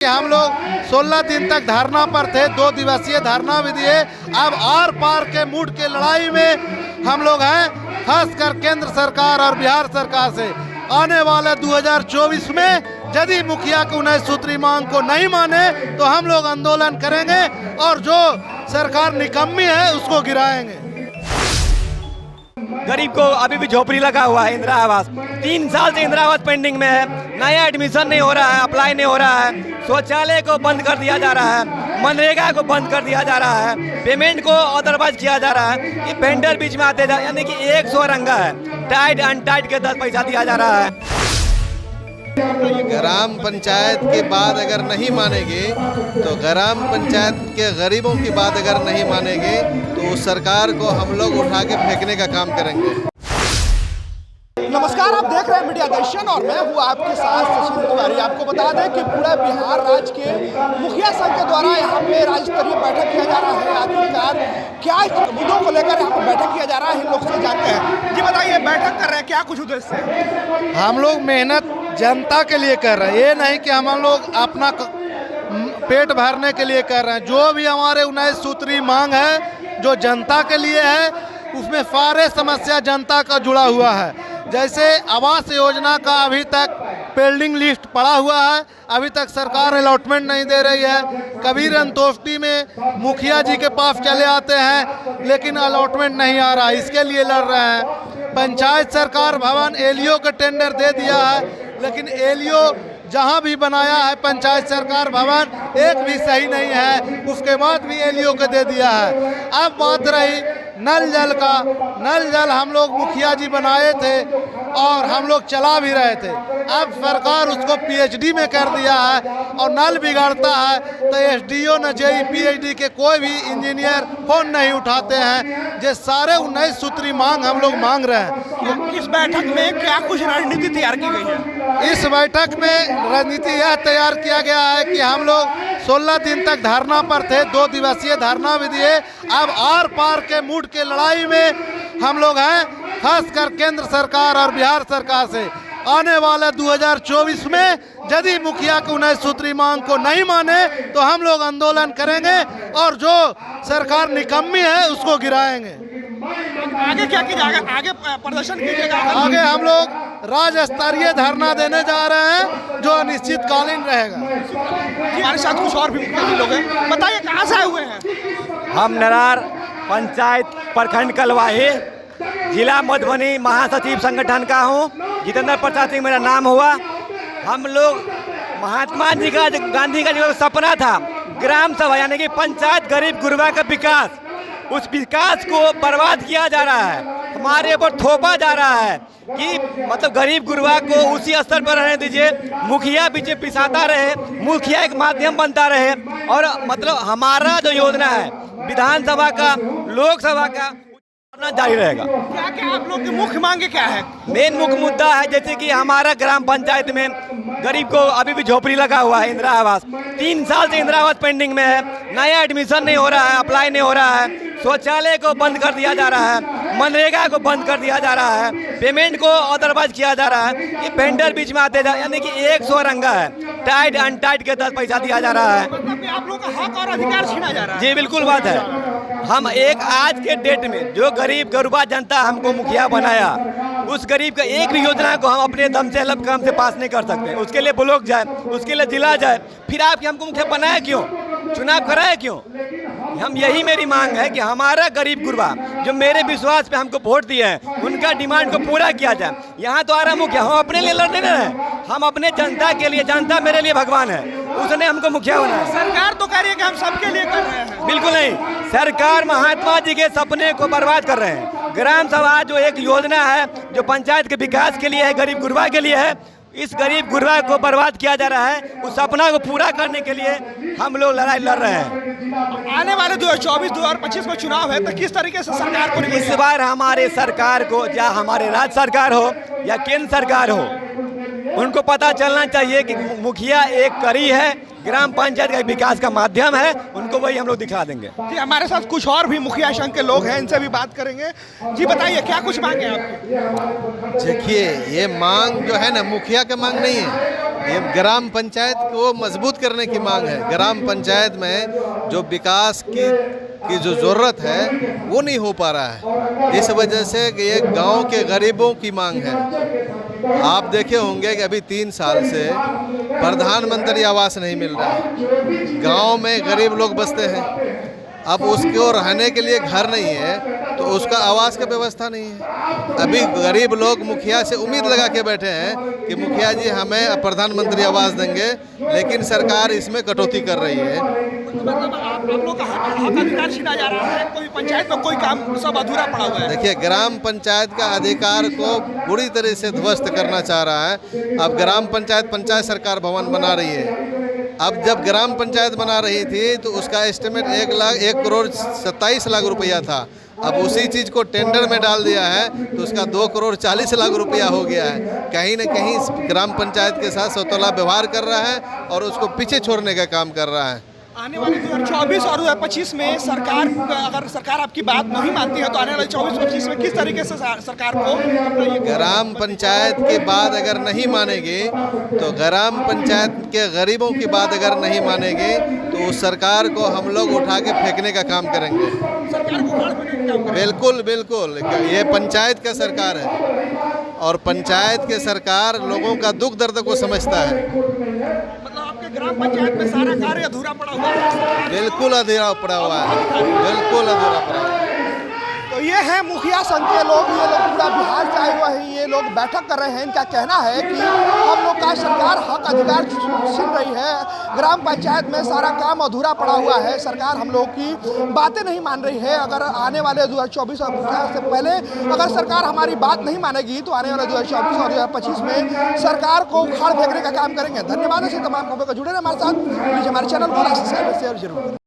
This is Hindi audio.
हम लोग 16 दिन तक धरना पर थे, 2 दिवसीय धरना भी दिए। अब आर पार के मुठ के लड़ाई में हम लोग हैं, खासकर केंद्र सरकार और बिहार सरकार से। आने वाले 2024 में यदि मुखिया की 19 सूत्री मांग को नहीं माने तो हम लोग आंदोलन करेंगे और जो सरकार निकम्मी है उसको गिराएंगे। गरीब को अभी भी झोपड़ी लगा हुआ है इंदिरा आवास। 3 साल से इंदिरा आवास पेंडिंग में है, नया एडमिशन नहीं हो रहा है, अप्लाई नहीं हो रहा है, शौचालय को बंद कर दिया जा रहा है, मनरेगा को बंद कर दिया जा रहा है, पेमेंट को अदरवाइज किया जा रहा है। ये वेंडर बीच में आते हैं, यानी कि 100 रंगा है, टाइट अनटाइट के 10 पैसा दिया जा रहा है। ग्राम पंचायत की बात अगर नहीं मानेगी तो ग्राम पंचायत के गरीबों की बात अगर नहीं मानेगी तो उस सरकार को हम लोग उठा के फेंकने का काम करेंगे। नमस्कार, आप देख रहे हैं मीडिया दर्शन और मैं हूँ आपके साथ सचिन तिवारी। आपको बता दें कि पूरे बिहार राज्य के मुखिया संघ के द्वारा यहाँ पे राज्य स्तरीय बैठक किया जा रहा है। आखिरकार क्या मुद्दों को लेकर यहाँ पे बैठक किया जा रहा है, इन लोग से जानते हैं। जी बताइए, बैठक कर रहे हैं, क्या कुछ उद्देश्य है? हम लोग मेहनत जनता के लिए कर रहे हैं, ये नहीं कि हम लोग अपना पेट भरने के लिए कर रहे हैं। जो भी हमारे 19 सूत्री मांग है जो जनता के लिए है, उसमें सारे समस्या जनता का जुड़ा हुआ है। जैसे आवास योजना का अभी तक पेंडिंग लिस्ट पड़ा हुआ है, अभी तक सरकार अलॉटमेंट नहीं दे रही है। कबीर अंतोष्टि में मुखिया जी के पास चले आते हैं लेकिन अलॉटमेंट नहीं आ रहा, इसके लिए लड़ रहे हैं। पंचायत सरकार भवन एलईओ का टेंडर दे दिया है, लेकिन एलईओ जहां भी बनाया है पंचायत सरकार भवन एक भी सही नहीं है, उसके बाद भी एलईओ को दे दिया है। अब बात रही नल जल का, नल जल हम लोग मुखिया जी बनाए थे और हम लोग चला भी रहे थे। अब सरकार उसको पीएचडी में कर दिया है और नल बिगाड़ता है तो एसडीओ न जेई पीएचडी के कोई भी इंजीनियर फोन नहीं उठाते हैं। ये सारे 19 सूत्री मांग हम लोग मांग रहे हैं। इस बैठक में क्या कुछ रणनीति तैयार की गई है? इस बैठक में रणनीति यह तैयार किया गया है कि हम लोग 16 दिन तक धरना पर थे, 2 दिवसीय धरना भी दिए। अब आर पार के मुठ के लड़ाई में हम लोग हैं, खासकर केंद्र सरकार और बिहार सरकार से। आने वाले 2024 में यदि मुखिया की 19 सूत्री मांग को नहीं माने तो हम लोग आंदोलन करेंगे और जो सरकार निकम्मी है उसको गिराएंगे। आगे क्या कीजिएगा? आगे प्रदर्शन कीजिएगा? आगे हम लोग राज्य स्तरीय धरना देने जा रहे हैं जो अनिश्चितकालीन रहेगा। हमारे साथ कुछ और भी लोग हैं, बताइए कहाँ से आए हुए हैं? हम नरार पंचायत प्रखंड कलवाही जिला मधुबनी महासचिव संगठन का हूँ। जितेंद्र प्रसाद सिंह मेरा नाम हुआ। हम लोग महात्मा जी का गांधी का जो सपना था ग्राम सभा यानी कि पंचायत गरीब गुरबा का विकास, उस विकास को बर्बाद किया जा रहा है, हमारे ऊपर थोपा जा रहा है कि मतलब गरीब गुरबा को उसी स्तर पर रहने दीजिए, मुखिया पीछे पिसाता रहे, मुखिया एक माध्यम बनता रहे और मतलब हमारा जो योजना है विधानसभा का लोकसभा का जारी रहेगा। क्या क्या आप लोग की मुख्य मांगे क्या है? मेन मुख्य मुद्दा है जैसे कि हमारा ग्राम पंचायत में गरीब को अभी भी झोपड़ी लगा हुआ है इंदिरा आवास। 3 साल से इंदिरा आवास पेंडिंग में है, नया एडमिशन नहीं हो रहा है, अप्लाई नहीं हो रहा है, शौचालय को बंद कर दिया जा रहा है, मनरेगा को बंद कर दिया जा रहा है, पेमेंट को अदरवाइज किया जा रहा है। ये वेंडर बीच में आते हैं, यानी कि 100 रंगा है, टाइट अनटाइट के 10 पैसा दिया जा रहा है। मतलब आप लोग का हक और अधिकार छीना जा रहा है? जी बिल्कुल बात है। हम एक आज के डेट में जो गरीब गरुबा जनता हमको मुखिया बनाया, उस गरीब का एक भी योजना को हम अपने दम से हलफ काम से पास नहीं कर सकते। उसके लिए ब्लॉक जाए, उसके लिए जिला जाए, फिर आप हमको मुखिया बनाया क्यों, चुनाव कराया क्यों? हम यही मेरी मांग है कि हमारा गरीब गुरबा जो मेरे विश्वास पे हमको वोट दिए हैं उनका डिमांड को पूरा किया जाए। यहाँ तो आ रहा मुखिया, हम अपने लिए लड़ने नहीं रहे, हम अपने जनता के लिए, जनता मेरे लिए भगवान है, उसने हमको मुखिया बनाया। सरकार तो कह रही है कि हम सबके लिए कर रहे हैं। बिल्कुल नहीं, सरकार महात्मा जी के सपने को बर्बाद कर रहे हैं। ग्राम सभा जो एक योजना है जो पंचायत के विकास के लिए है, गरीब गुरबा के लिए है, इस गरीब गुरबा को बर्बाद किया जा रहा है। उस सपना को पूरा करने के लिए हम लोग लड़ाई लड़ रहे हैं। आने वाले 2024-2025 में चुनाव है तो किस तरीके से सरकार को इस बार हमारे सरकार को, या हमारे राज्य सरकार हो या केंद्र सरकार हो, उनको पता चलना चाहिए कि मुखिया एक कड़ी है, ग्राम पंचायत का विकास का माध्यम है, उनको वही हम लोग दिखा देंगे। जी हमारे साथ कुछ और भी मुखिया संघ के लोग हैं, इनसे भी बात करेंगे। जी बताइए क्या कुछ मांगे आपकी? देखिए, ये मांग जो है ना मुखिया की मांग नहीं है, ये ग्राम पंचायत को मजबूत करने की मांग है। ग्राम पंचायत में जो विकास की जो ज़रूरत है वो नहीं हो पा रहा है। इस वजह से ये गांव के गरीबों की मांग है। आप देखे होंगे कि अभी 3 साल से प्रधानमंत्री आवास नहीं मिल रहा है। गांव में गरीब लोग बसते हैं, अब उसको रहने के लिए घर नहीं है तो उसका आवास का व्यवस्था नहीं है। अभी गरीब लोग मुखिया से उम्मीद लगा के बैठे हैं कि मुखिया जी हमें प्रधानमंत्री आवास देंगे, लेकिन सरकार इसमें कटौती कर रही है। मतलब आप लोग का हक अधिकार छीना जा रहा है, कोई पंचायत में कोई काम सब अधूरा पड़ा हुआ है। देखिए, ग्राम पंचायत का अधिकार को बुरी तरह से ध्वस्त करना चाह रहा है। अब ग्राम पंचायत पंचायत सरकार भवन बना रही है। अब जब ग्राम पंचायत बना रही थी तो उसका एस्टिमेट 1,27,00,000 रुपया था। अब उसी चीज़ को टेंडर में डाल दिया है तो उसका 2,40,00,000 रुपया हो गया है। कहीं न कहीं ग्राम पंचायत के साथ सौतोला व्यवहार कर रहा है और उसको पीछे छोड़ने का काम कर रहा है। आने वाले 2024 और 2025 में सरकार, अगर सरकार आपकी बात नहीं मानती है तो आने वाले 24-25 में किस तरीके से सरकार को ग्राम पंचायत की बात अगर नहीं मानेगी तो ग्राम पंचायत के गरीबों की बात अगर नहीं मानेगी तो उस सरकार को हम लोग उठा के फेंकने का काम करेंगे। सरकार को उखाड़ फेंकने का काम करेंगे। बिल्कुल बिल्कुल, ये पंचायत का सरकार है और पंचायत के सरकार लोगों का दुख दर्द को समझता है। मतलब आपके ग्राम पंचायत में सारा कार्य अधूरा पड़ा हुआ है। बिल्कुल अधूरा पड़ा हुआ है, बिल्कुल अधूरा पड़ा हुआ है। तो ये है मुखिया संघ के लोग, ये लोग पूरा बिहार से आए हुए हैं, ये लोग बैठक कर रहे हैं। इनका कहना है कि हम लोग का सरकार हक अधिकार छीन रही है, ग्राम पंचायत में सारा काम अधूरा पड़ा हुआ है, सरकार हम लोग की बातें नहीं मान रही है। अगर आने वाले 2024 से पहले अगर सरकार हमारी बात नहीं मानेगी तो आने वाले 2024 और 2025 में सरकार को उखाड़ फेंकने का काम करेंगे। धन्यवाद। ऐसे तमाम खबरों को जुड़े रहे हमारे साथ। प्लीज हमारे चैनल को लाइक सब्सक्राइब शेयर जरूर करें।